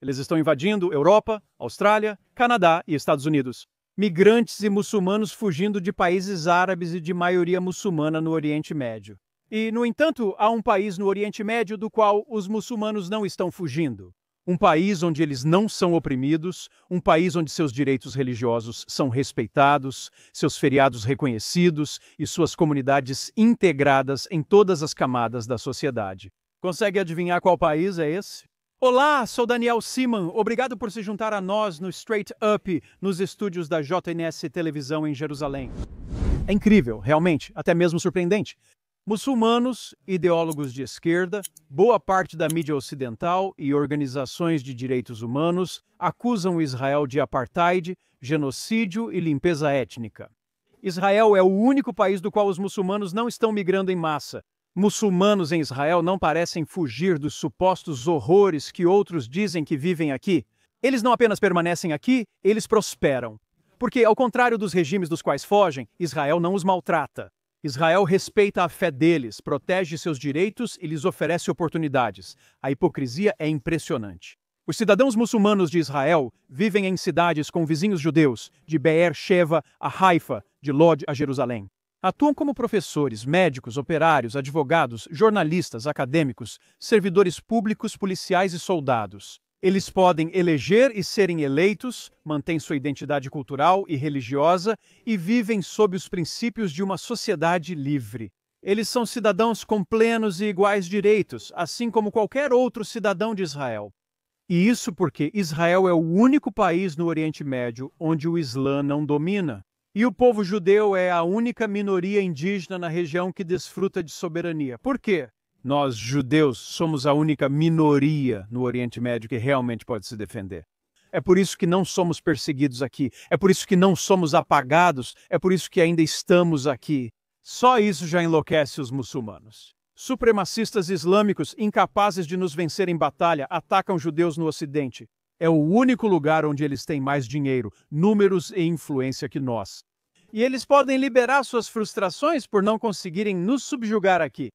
Eles estão invadindo Europa, Austrália, Canadá e Estados Unidos. Migrantes e muçulmanos fugindo de países árabes e de maioria muçulmana no Oriente Médio. E, no entanto, há um país no Oriente Médio do qual os muçulmanos não estão fugindo. Um país onde eles não são oprimidos, um país onde seus direitos religiosos são respeitados, seus feriados reconhecidos e suas comunidades integradas em todas as camadas da sociedade. Consegue adivinhar qual país é esse? Olá, sou Daniel Seaman. Obrigado por se juntar a nós no Straight Up, nos estúdios da JNS Televisão em Jerusalém. É incrível, realmente, até mesmo surpreendente. Muçulmanos, ideólogos de esquerda, boa parte da mídia ocidental e organizações de direitos humanos acusam Israel de apartheid, genocídio e limpeza étnica. Israel é o único país do qual os muçulmanos não estão migrando em massa. Muçulmanos em Israel não parecem fugir dos supostos horrores que outros dizem que vivem aqui. Eles não apenas permanecem aqui, eles prosperam. Porque, ao contrário dos regimes dos quais fogem, Israel não os maltrata. Israel respeita a fé deles, protege seus direitos e lhes oferece oportunidades. A hipocrisia é impressionante. Os cidadãos muçulmanos de Israel vivem em cidades com vizinhos judeus, de Be'er Sheva a Haifa, de Lod a Jerusalém. Atuam como professores, médicos, operários, advogados, jornalistas, acadêmicos, servidores públicos, policiais e soldados. Eles podem eleger e serem eleitos, mantêm sua identidade cultural e religiosa e vivem sob os princípios de uma sociedade livre. Eles são cidadãos com plenos e iguais direitos, assim como qualquer outro cidadão de Israel. E isso porque Israel é o único país no Oriente Médio onde o Islã não domina. E o povo judeu é a única minoria indígena na região que desfruta de soberania. Por quê? Nós, judeus, somos a única minoria no Oriente Médio que realmente pode se defender. É por isso que não somos perseguidos aqui. É por isso que não somos apagados. É por isso que ainda estamos aqui. Só isso já enlouquece os muçulmanos. Supremacistas islâmicos, incapazes de nos vencer em batalha, atacam judeus no Ocidente. É o único lugar onde eles têm mais dinheiro, números e influência que nós. E eles podem liberar suas frustrações por não conseguirem nos subjugar aqui.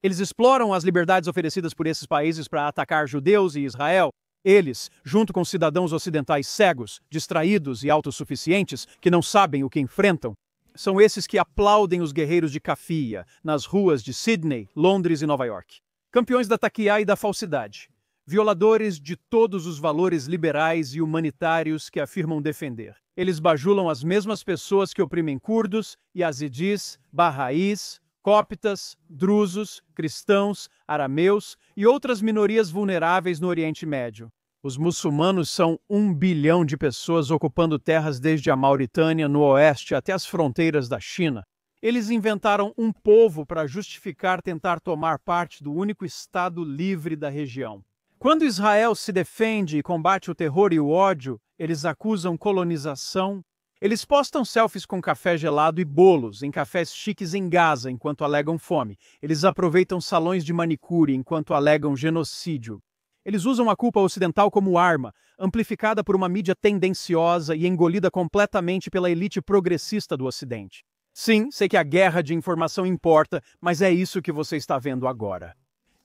Eles exploram as liberdades oferecidas por esses países para atacar judeus e Israel. Eles, junto com cidadãos ocidentais cegos, distraídos e autossuficientes, que não sabem o que enfrentam, são esses que aplaudem os guerreiros de Kafia, nas ruas de Sydney, Londres e Nova York. Campeões da taquiá e da falsidade. Violadores de todos os valores liberais e humanitários que afirmam defender. Eles bajulam as mesmas pessoas que oprimem curdos, yazidis, barraís, cóptas, drusos, cristãos, arameus e outras minorias vulneráveis no Oriente Médio. Os muçulmanos são 1 bilhão de pessoas ocupando terras desde a Mauritânia, no oeste, até as fronteiras da China. Eles inventaram um povo para justificar tentar tomar parte do único Estado livre da região. Quando Israel se defende e combate o terror e o ódio, eles acusam colonização. Eles postam selfies com café gelado e bolos em cafés chiques em Gaza enquanto alegam fome. Eles aproveitam salões de manicure enquanto alegam genocídio. Eles usam a culpa ocidental como arma, amplificada por uma mídia tendenciosa e engolida completamente pela elite progressista do Ocidente. Sim, sei que a guerra de informação importa, mas é isso que você está vendo agora.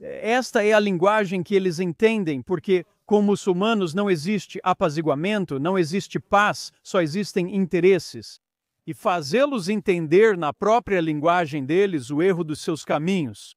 Esta é a linguagem que eles entendem, porque com muçulmanos não existe apaziguamento, não existe paz, só existem interesses. E fazê-los entender na própria linguagem deles o erro dos seus caminhos.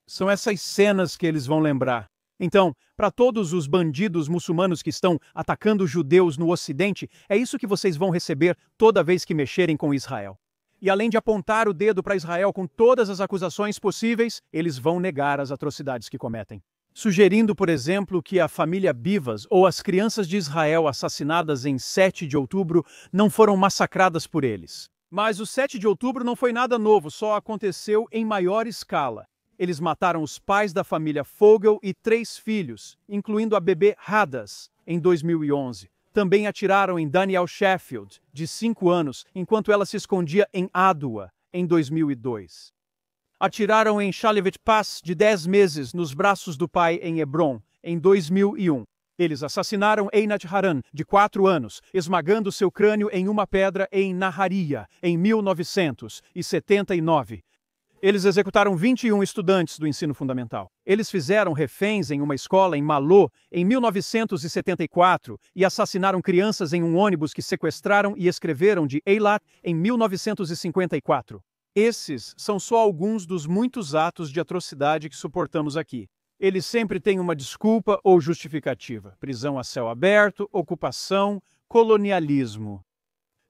São essas cenas que eles vão lembrar. Então, para todos os bandidos muçulmanos que estão atacando judeus no Ocidente, é isso que vocês vão receber toda vez que mexerem com Israel. E além de apontar o dedo para Israel com todas as acusações possíveis, eles vão negar as atrocidades que cometem. Sugerindo, por exemplo, que a família Bivas ou as crianças de Israel assassinadas em 7 de outubro não foram massacradas por eles. Mas o 7 de outubro não foi nada novo, só aconteceu em maior escala. Eles mataram os pais da família Fogel e 3 filhos, incluindo a bebê Hadas, em 2011. Também atiraram em Danielle Sheffield, de 5 anos, enquanto ela se escondia em Adua, em 2002. Atiraram em Shalevet Paz, de 10 meses, nos braços do pai em Hebron, em 2001. Eles assassinaram Einat Haran, de 4 anos, esmagando seu crânio em uma pedra em Naharia, em 1979. Eles executaram 21 estudantes do ensino fundamental. Eles fizeram reféns em uma escola em Malô em 1974 e assassinaram crianças em um ônibus que sequestraram e escreveram de Eilat em 1954. Esses são só alguns dos muitos atos de atrocidade que suportamos aqui. Eles sempre têm uma desculpa ou justificativa: prisão a céu aberto, ocupação, colonialismo.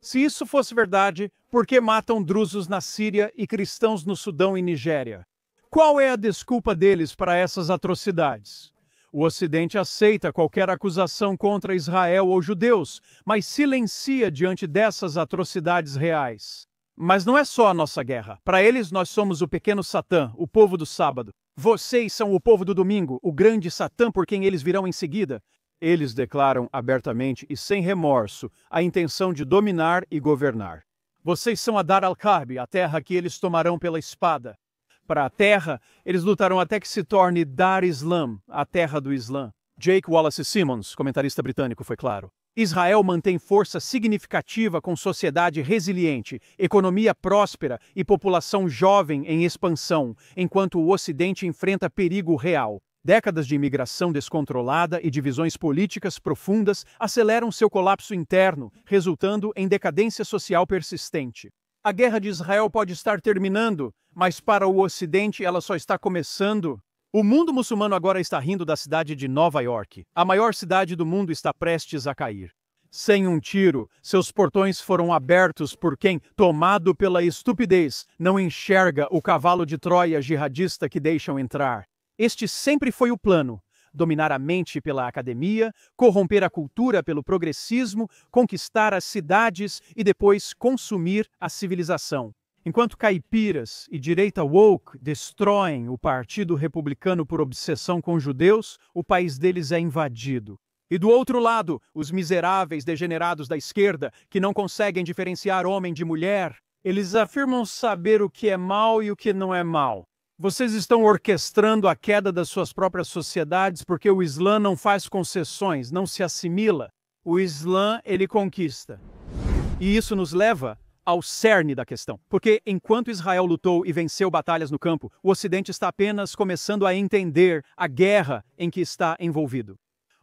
Se isso fosse verdade, por que matam drusos na Síria e cristãos no Sudão e Nigéria? Qual é a desculpa deles para essas atrocidades? O Ocidente aceita qualquer acusação contra Israel ou judeus, mas silencia diante dessas atrocidades reais. Mas não é só a nossa guerra. Para eles, nós somos o pequeno Satã, o povo do sábado. Vocês são o povo do domingo, o grande Satã por quem eles virão em seguida. Eles declaram abertamente e sem remorso a intenção de dominar e governar. Vocês são a Dar al-Karbi, a terra que eles tomarão pela espada. Para a terra, eles lutarão até que se torne Dar Islam, a terra do Islã. Jake Wallace Simmons, comentarista britânico, foi claro. Israel mantém força significativa com sociedade resiliente, economia próspera e população jovem em expansão, enquanto o Ocidente enfrenta perigo real. Décadas de imigração descontrolada e divisões políticas profundas aceleram seu colapso interno, resultando em decadência social persistente. A guerra de Israel pode estar terminando, mas para o Ocidente ela só está começando. O mundo muçulmano agora está rindo da cidade de Nova York. A maior cidade do mundo está prestes a cair. Sem um tiro, seus portões foram abertos por quem, tomado pela estupidez, não enxerga o cavalo de Troia jihadista que deixam entrar. Este sempre foi o plano: dominar a mente pela academia, corromper a cultura pelo progressismo, conquistar as cidades e depois consumir a civilização. Enquanto caipiras e direita woke destroem o Partido Republicano por obsessão com judeus, o país deles é invadido. E do outro lado, os miseráveis degenerados da esquerda, que não conseguem diferenciar homem de mulher, eles afirmam saber o que é mal e o que não é mal. Vocês estão orquestrando a queda das suas próprias sociedades porque o Islã não faz concessões, não se assimila. O Islã, ele conquista. E isso nos leva ao cerne da questão. Porque enquanto Israel lutou e venceu batalhas no campo, o Ocidente está apenas começando a entender a guerra em que está envolvido.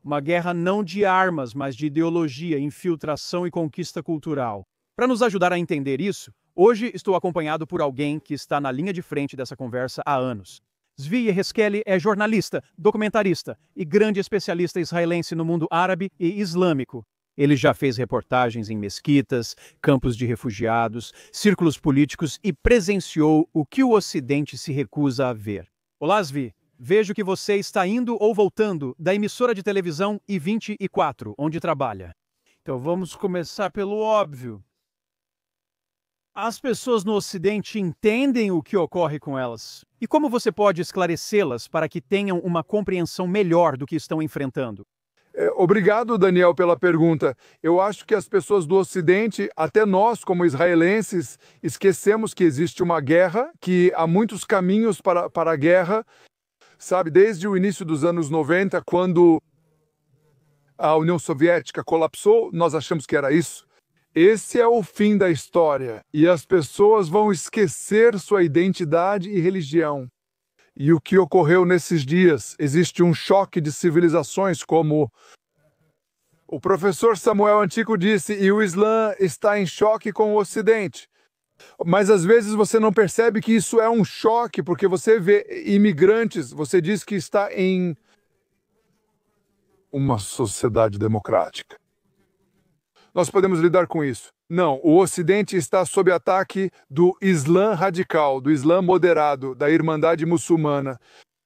Uma guerra não de armas, mas de ideologia, infiltração e conquista cultural. Para nos ajudar a entender isso, hoje estou acompanhado por alguém que está na linha de frente dessa conversa há anos. Zvi Yehezkeli é jornalista, documentarista e grande especialista israelense no mundo árabe e islâmico. Ele já fez reportagens em mesquitas, campos de refugiados, círculos políticos e presenciou o que o Ocidente se recusa a ver. Olá, Zvi. Vejo que você está indo ou voltando da emissora de televisão I24, onde trabalha. Então vamos começar pelo óbvio. As pessoas no Ocidente entendem o que ocorre com elas. E como você pode esclarecê-las para que tenham uma compreensão melhor do que estão enfrentando? Obrigado, Daniel, pela pergunta. Eu acho que as pessoas do Ocidente, até nós, como israelenses, esquecemos que existe uma guerra, que há muitos caminhos para a guerra. Sabe, desde o início dos anos 90, quando a União Soviética colapsou, nós achamos que era isso. Esse é o fim da história, e as pessoas vão esquecer sua identidade e religião. E o que ocorreu nesses dias? Existe um choque de civilizações, como o professor Samuel Antico disse, e o Islã está em choque com o Ocidente. Mas às vezes você não percebe que isso é um choque, porque você vê imigrantes, você diz que está em uma sociedade democrática. Nós podemos lidar com isso. Não, o Ocidente está sob ataque do Islã radical, do Islã moderado, da Irmandade Muçulmana.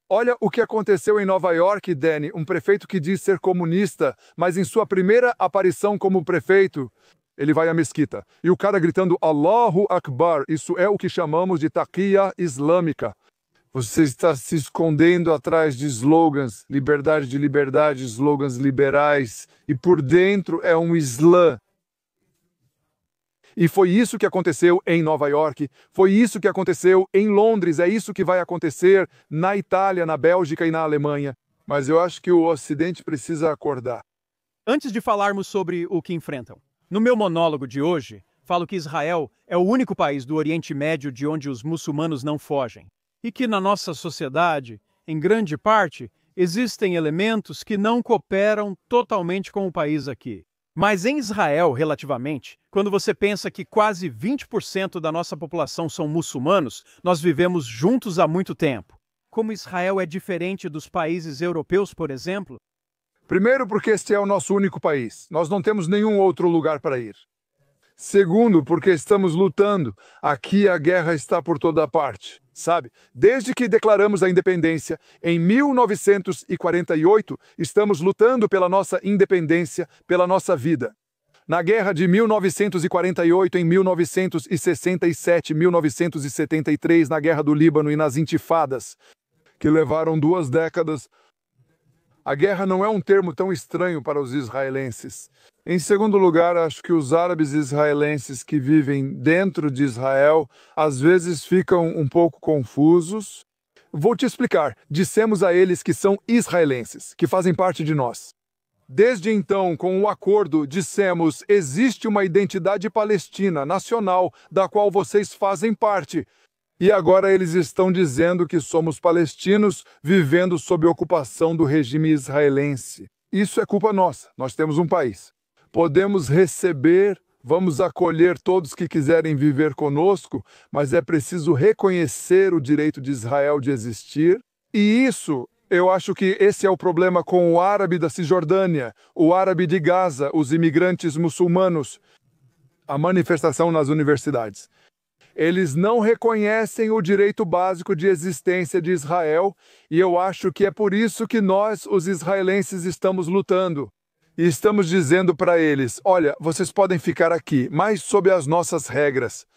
Olha o que aconteceu em Nova York, Danny, um prefeito que diz ser comunista, mas em sua primeira aparição como prefeito, ele vai à mesquita. E o cara gritando Allahu Akbar, isso é o que chamamos de taqiyya islâmica. Você está se escondendo atrás de slogans, liberdade, slogans liberais, e por dentro é um Islã. E foi isso que aconteceu em Nova York, foi isso que aconteceu em Londres, é isso que vai acontecer na Itália, na Bélgica e na Alemanha. Mas eu acho que o Ocidente precisa acordar. Antes de falarmos sobre o que enfrentam, no meu monólogo de hoje, Falo que Israel é o único país do Oriente Médio de onde os muçulmanos não fogem. E que na nossa sociedade, em grande parte, existem elementos que não cooperam totalmente com o país aqui. Mas em Israel, relativamente, quando você pensa que quase 20% da nossa população são muçulmanos, nós vivemos juntos há muito tempo. Como Israel é diferente dos países europeus, por exemplo? Primeiro, porque este é o nosso único país. Nós não temos nenhum outro lugar para ir. Segundo, porque estamos lutando. Aqui a guerra está por toda parte, sabe? Desde que declaramos a independência, em 1948, estamos lutando pela nossa independência, pela nossa vida. Na guerra de 1948, em 1967, 1973, na guerra do Líbano e nas intifadas, que levaram 2 décadas, a guerra não é um termo tão estranho para os israelenses. Em segundo lugar, acho que os árabes israelenses que vivem dentro de Israel às vezes ficam um pouco confusos. Vou te explicar. Dissemos a eles que são israelenses, que fazem parte de nós. Desde então, com o acordo, dissemos: existe uma identidade palestina, nacional, da qual vocês fazem parte. E agora eles estão dizendo que somos palestinos vivendo sob ocupação do regime israelense. Isso é culpa nossa. Nós temos um país. Podemos receber, vamos acolher todos que quiserem viver conosco, mas é preciso reconhecer o direito de Israel de existir. E isso, eu acho que esse é o problema com o árabe da Cisjordânia, o árabe de Gaza, os imigrantes muçulmanos, a manifestação nas universidades. Eles não reconhecem o direito básico de existência de Israel, e eu acho que é por isso que nós, os israelenses, estamos lutando. E estamos dizendo para eles: olha, vocês podem ficar aqui, mas sob as nossas regras.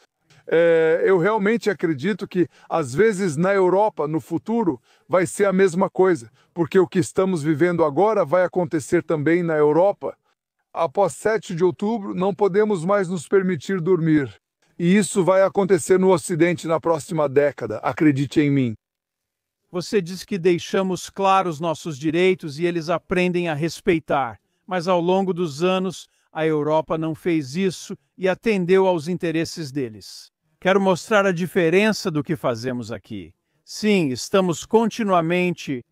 Eu realmente acredito que, às vezes, na Europa, no futuro, vai ser a mesma coisa, porque o que estamos vivendo agora vai acontecer também na Europa. Após 7 de outubro, não podemos mais nos permitir dormir. E isso vai acontecer no Ocidente na próxima década, acredite em mim. Você diz que deixamos claros nossos direitos e eles aprendem a respeitar, mas ao longo dos anos a Europa não fez isso e atendeu aos interesses deles. Quero mostrar a diferença do que fazemos aqui. Sim, estamos continuamente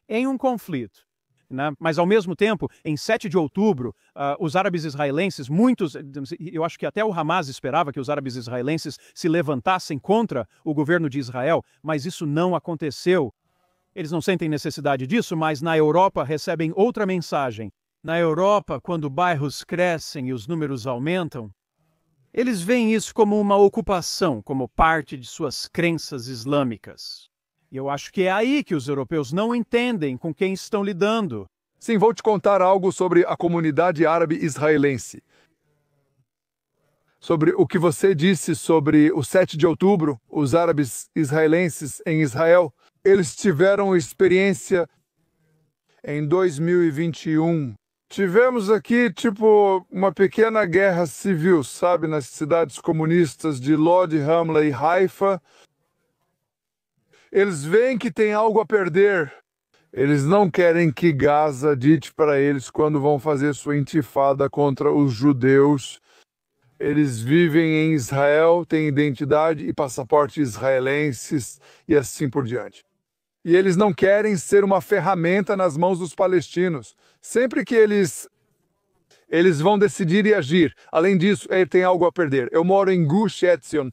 em um conflito. Mas, ao mesmo tempo, em 7 de outubro, os árabes israelenses, muitos, eu acho que até o Hamas esperava que os árabes israelenses se levantassem contra o governo de Israel, mas isso não aconteceu. Eles não sentem necessidade disso, mas na Europa recebem outra mensagem. Na Europa, quando bairros crescem e os números aumentam, eles veem isso como uma ocupação, como parte de suas crenças islâmicas. E eu acho que é aí que os europeus não entendem com quem estão lidando. Sim, vou te contar algo sobre a comunidade árabe israelense. Sobre o que você disse sobre o 7 de outubro, os árabes israelenses em Israel, eles tiveram experiência em 2021. Tivemos aqui, uma pequena guerra civil, sabe, nas cidades comunistas de Lod, Ramla e Haifa. Eles veem que tem algo a perder. Eles não querem que Gaza dite para eles quando vão fazer sua intifada contra os judeus. Eles vivem em Israel, têm identidade e passaporte israelenses e assim por diante. E eles não querem ser uma ferramenta nas mãos dos palestinos. Sempre que eles vão decidir e agir. Além disso, ele tem algo a perder. Eu moro em Gush Etzion.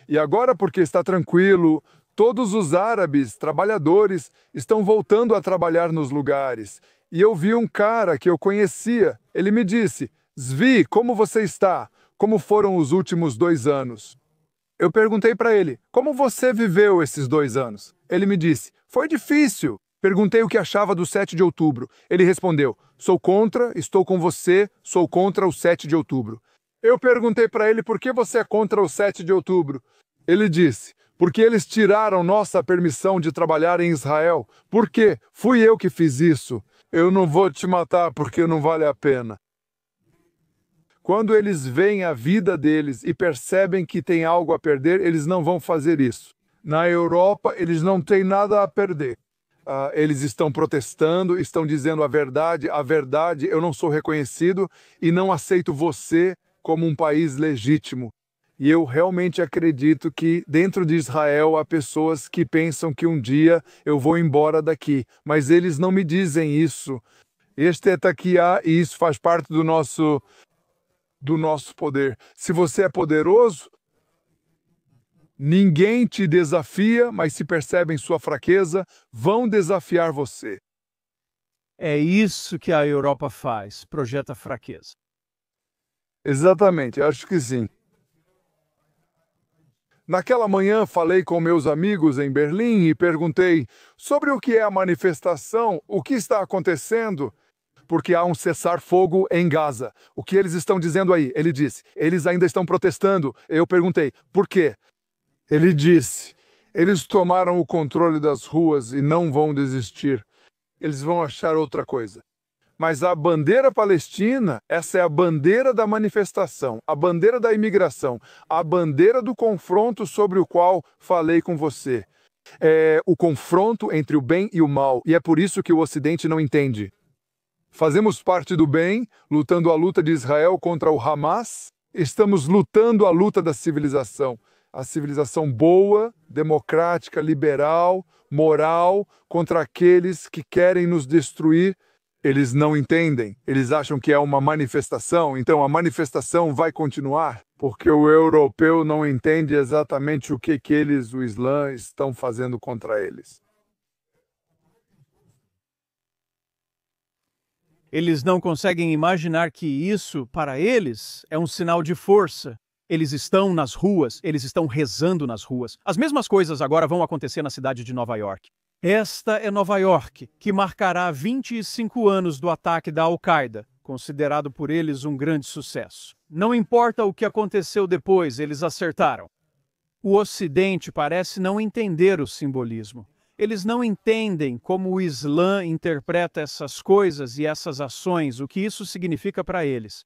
E agora, porque está tranquilo, todos os árabes, trabalhadores, estão voltando a trabalhar nos lugares. E eu vi um cara que eu conhecia. Ele me disse: Zvi, como você está? Como foram os últimos 2 anos? Eu perguntei para ele: como você viveu esses 2 anos? Ele me disse: foi difícil. Perguntei o que achava do 7 de outubro. Ele respondeu: sou contra, estou com você, sou contra o 7 de outubro. Eu perguntei para ele: por que você é contra o 7 de outubro? Ele disse: porque eles tiraram nossa permissão de trabalhar em Israel. Por quê? Fui eu que fiz isso. Eu não vou te matar porque não vale a pena. Quando eles veem a vida deles e percebem que tem algo a perder, eles não vão fazer isso. Na Europa, eles não têm nada a perder. Eles estão protestando, estão dizendo a verdade, eu não sou reconhecido e não aceito você como um país legítimo. E eu realmente acredito que dentro de Israel há pessoas que pensam que um dia eu vou embora daqui, mas eles não me dizem isso. Este é taquiá e isso faz parte do nosso poder. Se você é poderoso, ninguém te desafia, mas se percebem sua fraqueza, vão desafiar você. É isso que a Europa faz, projeta fraqueza. Exatamente, acho que sim. Naquela manhã falei com meus amigos em Berlim e perguntei sobre o que é a manifestação, o que está acontecendo, porque há um cessar-fogo em Gaza. O que eles estão dizendo aí? Ele disse, eles ainda estão protestando. Eu perguntei, por quê? Ele disse, eles tomaram o controle das ruas e não vão desistir. Eles vão achar outra coisa. Mas a bandeira palestina, essa é a bandeira da manifestação, a bandeira da imigração, a bandeira do confronto sobre o qual falei com você. É o confronto entre o bem e o mal, e é por isso que o Ocidente não entende. Fazemos parte do bem, lutando a luta de Israel contra o Hamas. Estamos lutando a luta da civilização. A civilização boa, democrática, liberal, moral, contra aqueles que querem nos destruir. Eles não entendem, eles acham que é uma manifestação, então a manifestação vai continuar, porque o europeu não entende exatamente o que eles, o Islã, estão fazendo contra eles. Eles não conseguem imaginar que isso, para eles, é um sinal de força. Eles estão nas ruas, eles estão rezando nas ruas. As mesmas coisas agora vão acontecer na cidade de Nova York. Esta é Nova York, que marcará 25 anos do ataque da Al-Qaeda, considerado por eles um grande sucesso. Não importa o que aconteceu depois, eles acertaram. O Ocidente parece não entender o simbolismo. Eles não entendem como o Islã interpreta essas coisas e essas ações, o que isso significa para eles.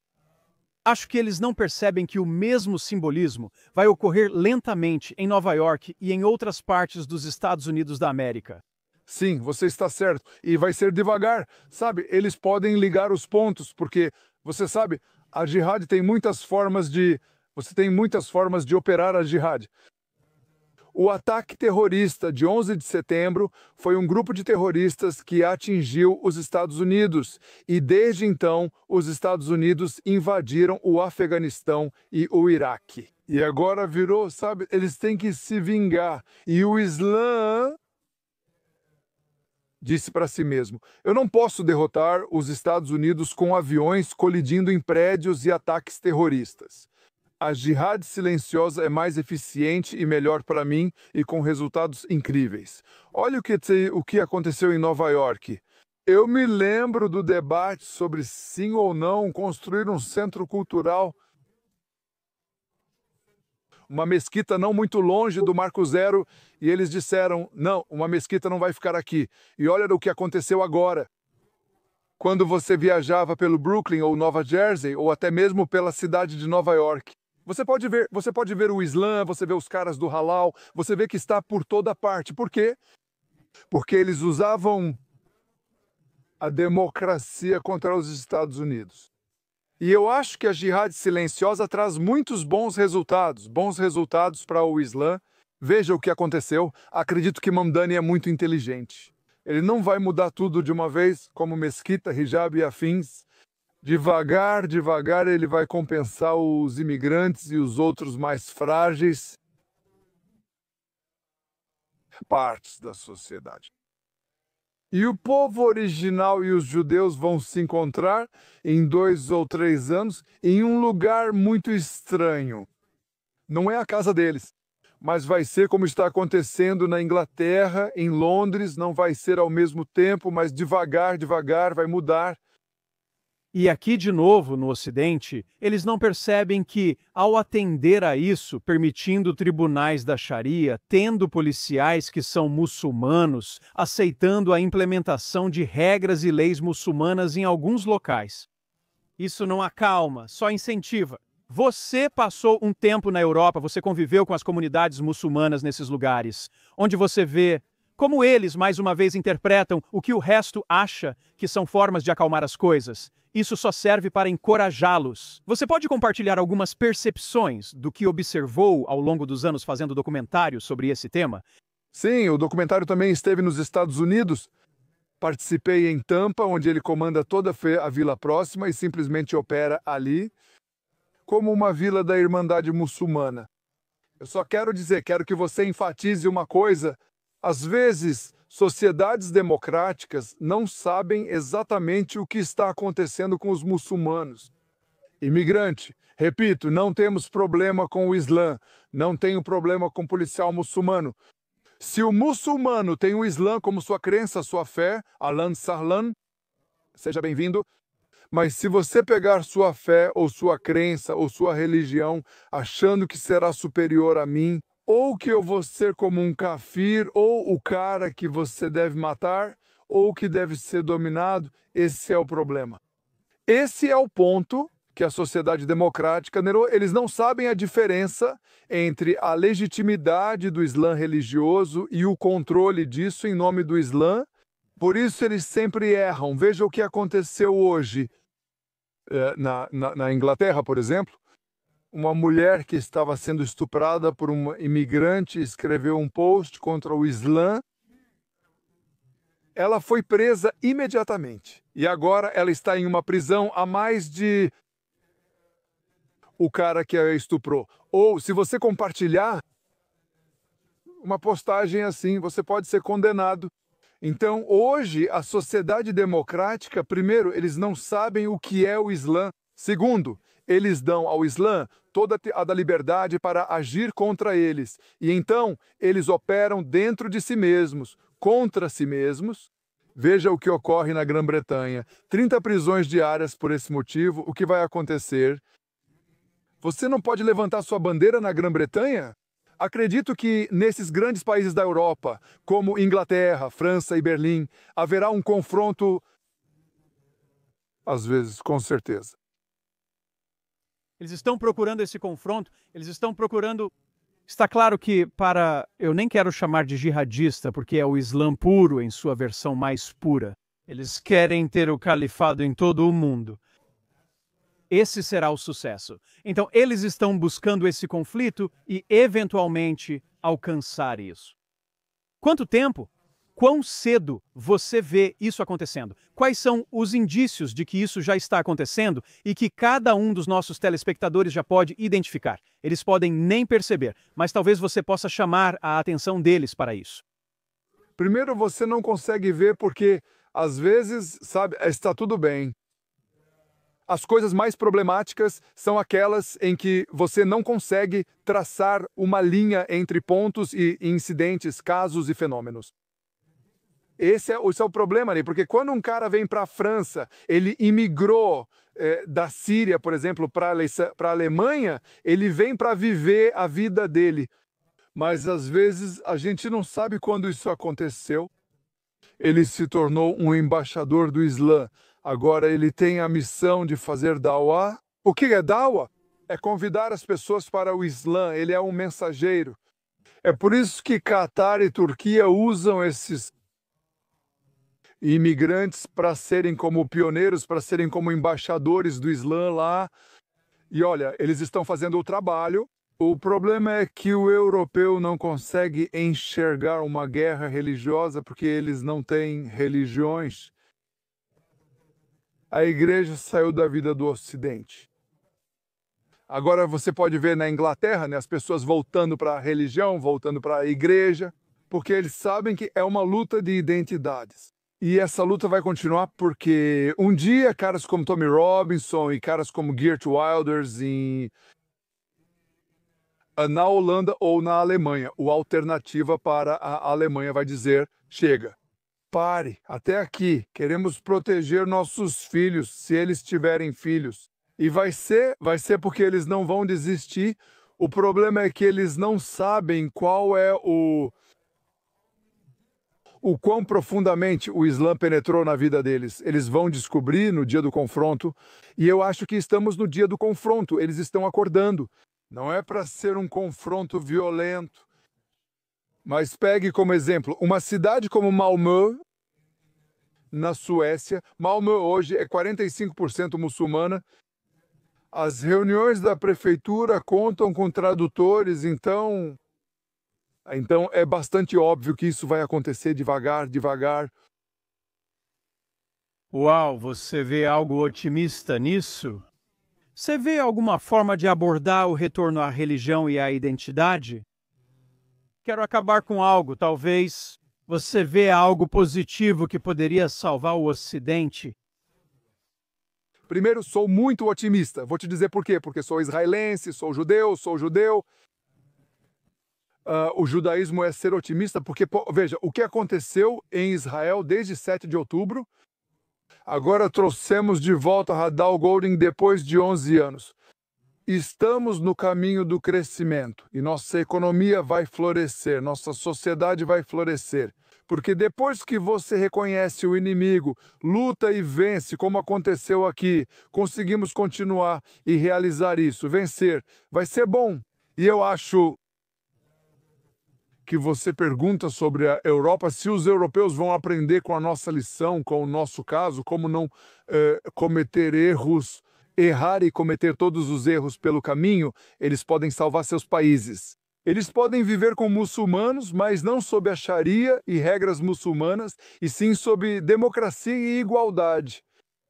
Acho que eles não percebem que o mesmo simbolismo vai ocorrer lentamente em Nova York e em outras partes dos Estados Unidos da América. Sim, você está certo. E vai ser devagar. Sabe, eles podem ligar os pontos, porque, você sabe, a jihad tem muitas formas de... Você tem muitas formas de operar a jihad. O ataque terrorista de 11 de setembro foi um grupo de terroristas que atingiu os Estados Unidos e, desde então, os Estados Unidos invadiram o Afeganistão e o Iraque. E agora virou, sabe, eles têm que se vingar. E o Islã disse para si mesmo, eu não posso derrotar os Estados Unidos com aviões colidindo em prédios e ataques terroristas. A jihad silenciosa é mais eficiente e melhor para mim e com resultados incríveis. Olha o que aconteceu em Nova York. Eu me lembro do debate sobre sim ou não construir um centro cultural. Uma mesquita não muito longe do Marco Zero, e eles disseram, não, uma mesquita não vai ficar aqui. E olha o que aconteceu agora. Quando você viajava pelo Brooklyn ou Nova Jersey, ou até mesmo pela cidade de Nova York, você pode ver o Islã, você vê os caras do Halal, você vê que está por toda parte. Por quê? Porque eles usavam a democracia contra os Estados Unidos. E eu acho que a jihad silenciosa traz muitos bons resultados para o Islã. Veja o que aconteceu. Acredito que Mamdani é muito inteligente. Ele não vai mudar tudo de uma vez, como mesquita, hijab e afins. Devagar, devagar, ele vai compensar os imigrantes e os outros mais frágeis partes da sociedade. E o povo original e os judeus vão se encontrar em 2 ou 3 anos em um lugar muito estranho. Não é a casa deles, mas vai ser como está acontecendo na Inglaterra, em Londres, não vai ser ao mesmo tempo, mas devagar, devagar vai mudar. E aqui, de novo, no Ocidente, eles não percebem que, ao atender a isso, permitindo tribunais da Sharia, tendo policiais que são muçulmanos, aceitando a implementação de regras e leis muçulmanas em alguns locais. Isso não acalma, só incentiva. Você passou um tempo na Europa, você conviveu com as comunidades muçulmanas nesses lugares, onde você vê como eles, mais uma vez, interpretam o que o resto acha que são formas de acalmar as coisas. Isso só serve para encorajá-los. Você pode compartilhar algumas percepções do que observou ao longo dos anos fazendo documentários sobre esse tema? Sim, o documentário também esteve nos Estados Unidos. Participei em Tampa, onde ele comanda toda a vila próxima e simplesmente opera ali como uma vila da Irmandade Muçulmana. Eu só quero dizer, quero que você enfatize uma coisa. Às vezes, sociedades democráticas não sabem exatamente o que está acontecendo com os muçulmanos. Imigrante, repito, não temos problema com o Islã, não tenho problema com o policial muçulmano. Se o muçulmano tem o Islã como sua crença, sua fé, Ahlan Sahlan, seja bem-vindo. Mas se você pegar sua fé, ou sua crença, ou sua religião, achando que será superior a mim, ou que eu vou ser como um kafir, ou o cara que você deve matar, ou que deve ser dominado, esse é o problema. Esse é o ponto que a sociedade democrática, eles não sabem a diferença entre a legitimidade do Islã religioso e o controle disso em nome do Islã. Por isso eles sempre erram. Veja o que aconteceu hoje na Inglaterra, por exemplo. Uma mulher que estava sendo estuprada por um imigrante escreveu um post contra o Islã. Ela foi presa imediatamente. E agora ela está em uma prisão a mais de o cara que a estuprou. Ou, se você compartilhar uma postagem assim, você pode ser condenado. Então, hoje, a sociedade democrática, primeiro, eles não sabem o que é o Islã. Segundo, eles dão ao Islã toda a da liberdade para agir contra eles. E então, eles operam dentro de si mesmos, contra si mesmos. Veja o que ocorre na Grã-Bretanha. 30 prisões diárias por esse motivo. O que vai acontecer? Você não pode levantar sua bandeira na Grã-Bretanha? Acredito que nesses grandes países da Europa, como Inglaterra, França e Berlim, haverá um confronto, às vezes, com certeza. Eles estão procurando esse confronto, eles estão procurando. Está claro que, eu nem quero chamar de jihadista, porque é o Islã puro em sua versão mais pura. Eles querem ter o califado em todo o mundo. Esse será o sucesso. Então, eles estão buscando esse conflito e, eventualmente, alcançar isso. Quanto tempo? Quão cedo você vê isso acontecendo? Quais são os indícios de que isso já está acontecendo e que cada um dos nossos telespectadores já pode identificar? Eles podem nem perceber, mas talvez você possa chamar a atenção deles para isso. Primeiro, você não consegue ver porque, às vezes, sabe, está tudo bem. As coisas mais problemáticas são aquelas em que você não consegue traçar uma linha entre pontos e incidentes, casos e fenômenos. Esse é o problema ali, porque quando um cara vem para a França, ele imigrou da Síria, por exemplo, para a Alemanha, ele vem para viver a vida dele. Mas, às vezes, a gente não sabe quando isso aconteceu. Ele se tornou um embaixador do Islã. Agora ele tem a missão de fazer dawah. O que é dawah? É convidar as pessoas para o Islã. Ele é um mensageiro. É por isso que Catar e Turquia usam esses imigrantes para serem como pioneiros, para serem como embaixadores do Islã lá. E olha, eles estão fazendo o trabalho. O problema é que o europeu não consegue enxergar uma guerra religiosa porque eles não têm religiões. A igreja saiu da vida do Ocidente. Agora você pode ver na Inglaterra, né, as pessoas voltando para a religião, voltando para a igreja, porque eles sabem que é uma luta de identidades. E essa luta vai continuar porque um dia caras como Tommy Robinson e caras como Geert Wilders na Holanda ou na Alemanha, a alternativa para a Alemanha vai dizer, chega. Pare, até aqui. Queremos proteger nossos filhos, se eles tiverem filhos. E vai ser porque eles não vão desistir. O problema é que eles não sabem qual é o quão profundamente o Islã penetrou na vida deles. Eles vão descobrir no dia do confronto. E eu acho que estamos no dia do confronto. Eles estão acordando. Não é para ser um confronto violento. Mas pegue como exemplo uma cidade como Malmö, na Suécia. Malmö hoje é 45% muçulmana. As reuniões da prefeitura contam com tradutores, então é bastante óbvio que isso vai acontecer devagar, devagar. Uau, você vê algo otimista nisso? Você vê alguma forma de abordar o retorno à religião e à identidade? Quero acabar com algo, talvez você vê algo positivo que poderia salvar o Ocidente. Primeiro, sou muito otimista. Vou te dizer por quê. Porque sou israelense, sou judeu. O judaísmo é ser otimista, porque, veja, o que aconteceu em Israel desde 7 de outubro, agora trouxemos de volta Hadal Goldin depois de 11 anos. Estamos no caminho do crescimento e nossa economia vai florescer, nossa sociedade vai florescer. Porque depois que você reconhece o inimigo, luta e vence, como aconteceu aqui, conseguimos continuar e realizar isso, vencer, vai ser bom. E eu acho que você pergunta sobre a Europa, se os europeus vão aprender com a nossa lição, com o nosso caso, como não cometer erros, errar e cometer todos os erros pelo caminho, eles podem salvar seus países. Eles podem viver com muçulmanos, mas não sob a Sharia e regras muçulmanas, e sim sob democracia e igualdade.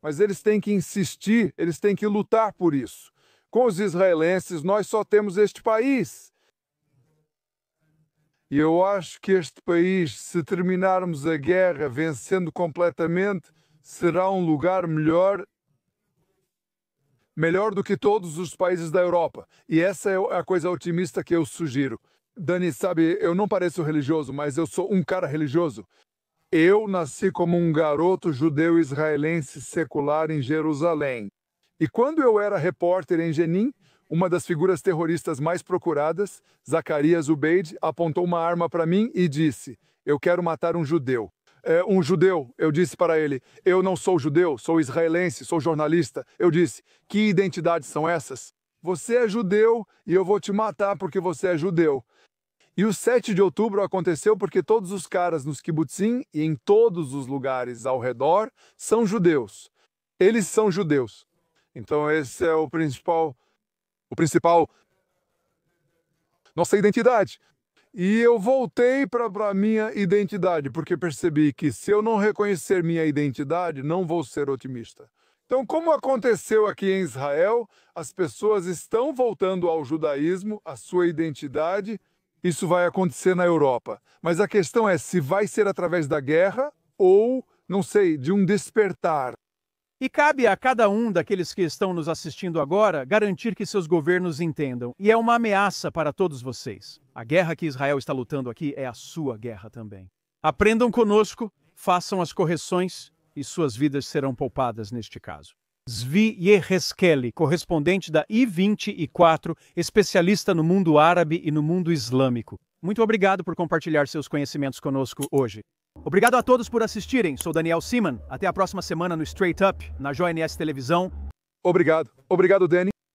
Mas eles têm que insistir, eles têm que lutar por isso. Com os israelenses, nós só temos este país. E eu acho que este país, se terminarmos a guerra vencendo completamente, será um lugar melhor do que todos os países da Europa. E essa é a coisa otimista que eu sugiro. Dani, sabe, eu não pareço religioso, mas eu sou um cara religioso. Eu nasci como um garoto judeu israelense secular em Jerusalém. E quando eu era repórter em Jenin, uma das figuras terroristas mais procuradas, Zacarias Ubeid, apontou uma arma para mim e disse: "Eu quero matar um judeu." Um judeu, eu disse para ele: "Eu não sou judeu, sou israelense, sou jornalista." Eu disse: "Que identidades são essas? Você é judeu e eu vou te matar porque você é judeu." E o 7 de outubro aconteceu porque todos os caras nos kibbutzim e em todos os lugares ao redor são judeus. Eles são judeus. Então esse é o principal, nossa identidade. E eu voltei para a minha identidade, porque percebi que se eu não reconhecer minha identidade, não vou ser otimista. Então, como aconteceu aqui em Israel, as pessoas estão voltando ao judaísmo, à sua identidade. Isso vai acontecer na Europa. Mas a questão é se vai ser através da guerra ou, não sei, de um despertar. E cabe a cada um daqueles que estão nos assistindo agora garantir que seus governos entendam. E é uma ameaça para todos vocês. A guerra que Israel está lutando aqui é a sua guerra também. Aprendam conosco, façam as correções e suas vidas serão poupadas neste caso. Zvi Yeheskeli, correspondente da I-24, especialista no mundo árabe e no mundo islâmico. Muito obrigado por compartilhar seus conhecimentos conosco hoje. Obrigado a todos por assistirem. Sou Daniel Seaman. Até a próxima semana no Straight Up, na JNS Televisão. Obrigado. Obrigado, Danny.